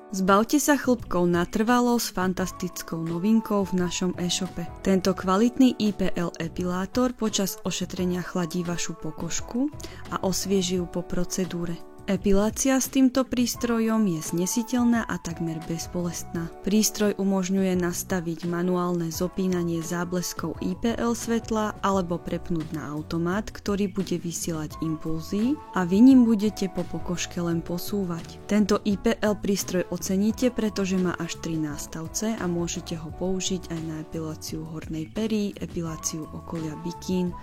Zbavte sa chlpkov natrvalo s fantastickou novinkou v našom e-shope. Tento kvalitný IPL epilátor počas ošetrenia chladí vašu pokožku a osvieži ju po procedúre. Epilácia s týmto prístrojom je znesiteľná a takmer bezbolestná. Prístroj umožňuje nastaviť manuálne zopínanie zábleskov IPL svetla alebo prepnúť na automat, ktorý bude vysielať impulzy a vy ním budete po pokožke len posúvať. Tento IPL prístroj oceníte, pretože má až 3 nástavce a môžete ho použiť aj na epiláciu hornej pery, epiláciu okolia bikín,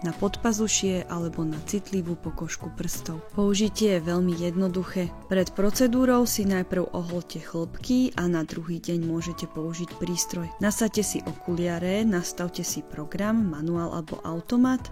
na podpazušie alebo na citlivú pokožku prstov. Použitie je veľmi jednoduché. Pred procedúrou si najprv oholte chlpky a na druhý deň môžete použiť prístroj. Nasaďte si okuliare, nastavte si program, manuál alebo automat,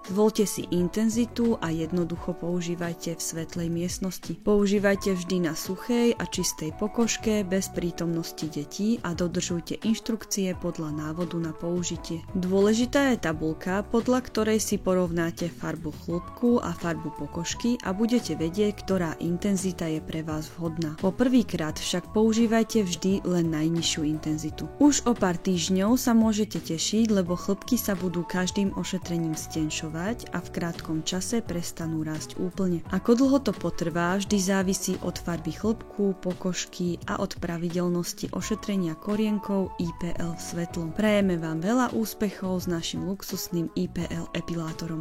zvoľte si intenzitu a jednoducho používajte v svetlej miestnosti. Používajte vždy na suchej a čistej pokožke bez prítomnosti detí a dodržujte inštrukcie podľa návodu na použitie. Dôležitá je tabuľka, podľa ktorej si porovnáte farbu chlpku a farbu pokožky a budete vedieť, ktorá intenzita je pre vás vhodná. Po prvýkrát však používajte vždy len najnižšiu intenzitu. Už o pár týždňov sa môžete tešiť, lebo chlpky sa budú každým ošetrením stenšovať a v krátkom čase prestanú rásť úplne. Ako dlho to potrvá, vždy závisí od farby chlpku, pokožky a od pravidelnosti ošetrenia korienkov IPL svetlom. Prajeme vám veľa úspechov s našim luxusným IPL epilátorom.